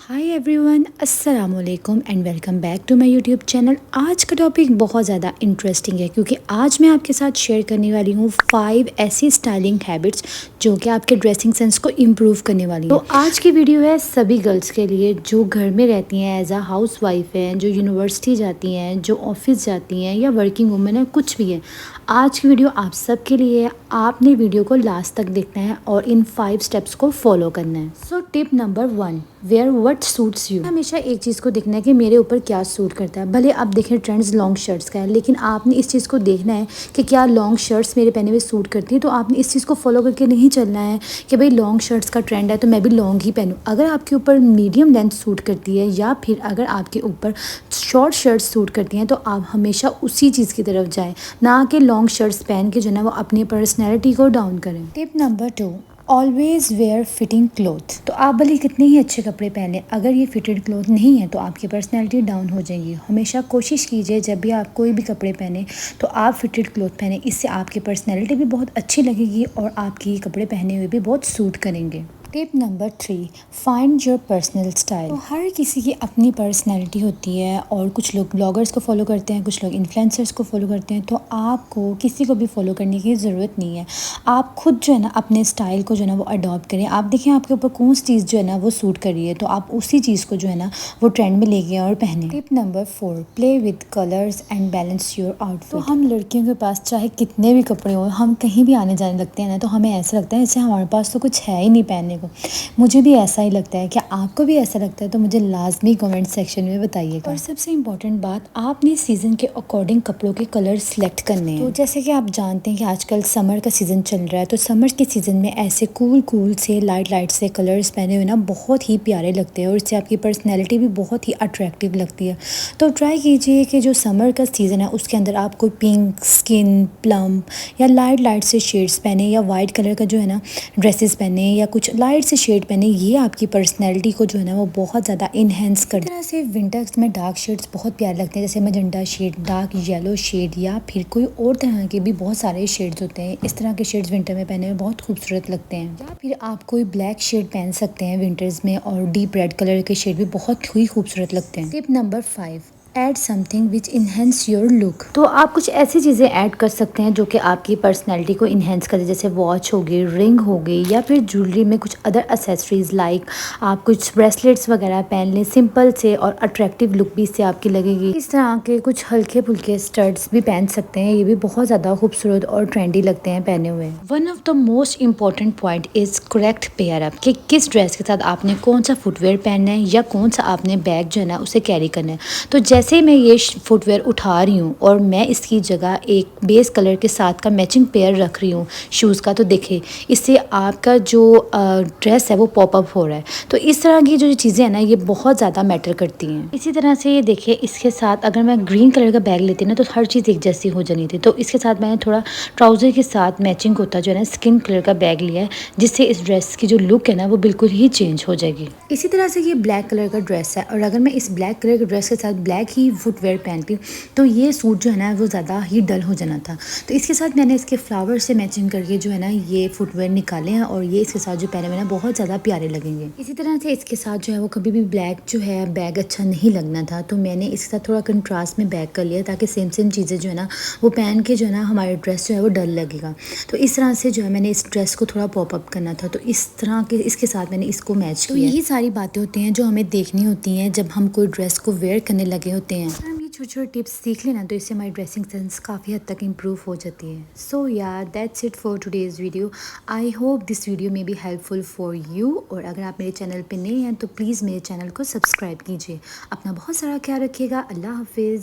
हाय everyone, अस्सलाम वालेकुम and welcome back to my YouTube channel. आज का टॉपिक बहुत ज़्यादा इंटरेस्टिंग है क्योंकि आज मैं आपके साथ शेयर करने वाली हूँ 5 ऐसी स्टाइलिंग हैबिट्स जो कि आपके ड्रेसिंग सेंस को इम्प्रूव करने वाली हैं। तो आज की वीडियो है सभी गर्ल्स के लिए जो घर में रहती हैं, एज अ हाउस वाइफ हैं, जो यूनिवर्सिटी जाती हैं, जो ऑफिस जाती हैं या वर्किंग वुमेन है, कुछ भी है। आज की वीडियो आप सब के लिए है। आपने वीडियो को लास्ट तक देखना है और इन 5 स्टेप्स को फॉलो करना है। So tip number 1, wear what suits you. हमेशा एक चीज़ को देखना है कि मेरे ऊपर क्या सूट करता है। भले आप देखें ट्रेंड्स लॉन्ग शर्ट्स का है, लेकिन आपने इस चीज़ को देखना है कि क्या लॉन्ग शर्ट्स मेरे पहने हुए सूट करती है। तो आपने इस चीज़ को फॉलो करके नहीं चलना है कि भाई लॉन्ग शर्ट्स का ट्रेंड है तो मैं भी लॉन्ग ही पहनूँ। अगर आपके ऊपर मीडियम लेंथ सूट करती है या फिर अगर आपके ऊपर शॉर्ट शर्ट्स सूट करती हैं तो आप हमेशा उसी चीज़ की तरफ जाएं, ना कि लॉन्ग शर्ट्स पहन के जो है वो अपनी पर्सनैलिटी को डाउन करें। Tip number 2, always wear fitting cloth. तो आप भले कितने ही अच्छे कपड़े पहने, अगर ये फिटेड क्लोथ नहीं है तो आपकी पर्सनैलिटी डाउन हो जाएगी। हमेशा कोशिश कीजिए जब भी आप कोई भी कपड़े पहने तो आप फिटेड क्लोथ पहने। इससे आपकी पर्सनैलिटी भी बहुत अच्छी लगेगी और आपकी कपड़े पहने हुए भी बहुत सूट करेंगे। Tip number 3, find your personal style. तो हर किसी की अपनी पर्सनैलिटी होती है और कुछ लोग ब्लॉगर्स को फॉलो करते हैं, कुछ लोग इन्फ्लुएंसर्स को फॉलो करते हैं। तो आपको किसी को भी फॉलो करने की ज़रूरत नहीं है। आप खुद जो है ना अपने स्टाइल को जो है ना वो अडॉप्ट करें। आप देखें आपके ऊपर कौन सी चीज़ जो है ना वो सूट कर रही है तो आप उसी चीज़ को जो है ना वो ट्रेंड में ले गए और पहने। Tip number 4, play with colours and balance your outfit. तो हम लड़कियों के पास चाहे कितने भी कपड़े हो, हम कहीं भी आने जाने लगते हैं ना तो हमें ऐसा लगता है जैसे हमारे पास तो कुछ है ही नहीं पहनने को। मुझे भी ऐसा ही लगता है। क्या आपको भी ऐसा लगता है? तो मुझे लाजमी कमेंट सेक्शन में बताइएगा। और सबसे इम्पोर्टेंट बात, आपने सीज़न के अकॉर्डिंग कपड़ों के कलर सेलेक्ट करने हैं। तो जैसे कि आप जानते हैं कि आजकल समर का सीज़न चल रहा है, तो समर के सीज़न में ऐसे कूल से लाइट से कलर्स पहने हुए ना बहुत ही प्यारे लगते हैं और इससे आपकी पर्सनैलिटी भी बहुत ही अट्रैक्टिव लगती है। तो ट्राई कीजिए कि जो समर का सीज़न है उसके अंदर आप कोई पिंक, स्किन, प्लम या लाइट से शेड्स पहने या वाइट कलर का जो है ना ड्रेसेस पहने या कुछ लाइट से शेड पहने। ये आपकी पर्सनैलिटी को जो है ना वो बहुत ज़्यादा इन्हेंस कर। तरह से विंटर्स में डार्क शेड्स बहुत प्यारे लगते हैं, जैसे magenta shade, dark yellow shade या फिर कोई और तरह के भी बहुत सारे शेड्स होते हैं। इस तरह के शेड्स विंटर में पहने में बहुत खूबसूरत लगते हैं। या फिर आप कोई ब्लैक शेड पहन सकते हैं विंटर्स में और डीप रेड कलर के शेड भी बहुत ही खूबसूरत लगते हैं। Tip number 5, add something which enhance your look. तो आप कुछ ऐसी चीज़ें ऐड कर सकते हैं जो कि आपकी पर्सनैलिटी को इन्हेंस करे, जैसे वॉच हो गई, रिंग हो गई या फिर ज्वेलरी में कुछ अदर एसेसरीज लाइक आप कुछ ब्रेसलेट्स वगैरह पहन लें। सिंपल से और अट्रैक्टिव लुक भी इससे आपकी लगेगी। इस तरह के कुछ हल्के फुल्के स्टड्स भी पहन सकते हैं, ये भी बहुत ज़्यादा खूबसूरत और ट्रेंडी लगते हैं पहने हुए। One of the most important point is correct pair up, कि किस ड्रेस के साथ आपने कौन सा फुटवेयर पहनना है या कौन सा आपने बैग जो है ना उसे कैरी करना है। तो जैसे मैं ये फुटवेयर उठा रही हूँ और मैं इसकी जगह एक बेस कलर के साथ का मैचिंग पेयर रख रही हूँ शूज़ का, तो देखिए इससे आपका जो ड्रेस है वो पॉप अप हो रहा है। तो इस तरह की जो चीज़ें हैं ना ये बहुत ज़्यादा मैटर करती हैं। इसी तरह से ये देखिए इसके साथ अगर मैं ग्रीन कलर का बैग लेती ना तो हर चीज़ एक जैसी हो जानी थी। तो इसके साथ मैंने थोड़ा ट्राउज़र के साथ मैचिंग होता जो है ना स्किन कलर का बैग लिया है, जिससे इस ड्रेस की जो लुक है ना वो बिल्कुल ही चेंज हो जाएगी। इसी तरह से ये ब्लैक कलर का ड्रेस है और अगर मैं इस ब्लैक कलर के ड्रेस के साथ ब्लैक ही फुटवेयर पहनती तो ये सूट जो है ना वो ज़्यादा ही डल हो जाना था। तो इसके साथ मैंने इसके फ्लावर से मैचिंग करके जो है ना ये फुटवेयर निकाले हैं और ये इसके साथ जो पहने हुए ना बहुत ज़्यादा प्यारे लगेंगे। इसी तरह से इसके साथ जो है वो कभी भी ब्लैक जो है बैग अच्छा नहीं लगना था, तो मैंने इसके साथ थोड़ा कंट्रास्ट में बैग कर लिया ताकि सेम चीज़ें जो है ना वो पहन के जो है ना हमारे ड्रेस जो है वो डल लगेगा। तो इस तरह से जो है मैंने इस ड्रेस को थोड़ा पॉप अप करना था, तो इस तरह के इसके साथ मैंने इसको मैच किया। तो यही सारी बातें होती हैं जो हमें देखनी होती हैं जब हम कोई ड्रेस को वेयर करने लगे होते हैं। हम ये छोटे टिप्स सीख लेना तो इससे हमारी ड्रेसिंग सेंस काफ़ी हद तक इम्प्रूव हो जाती है। सो या that's it for today's video. I hope this video में बी हेल्पफुल फॉर यू। और अगर आप मेरे चैनल पे नए हैं तो प्लीज़ मेरे चैनल को सब्सक्राइब कीजिए। अपना बहुत सारा ख्याल रखिएगा। अल्लाह हाफिज़।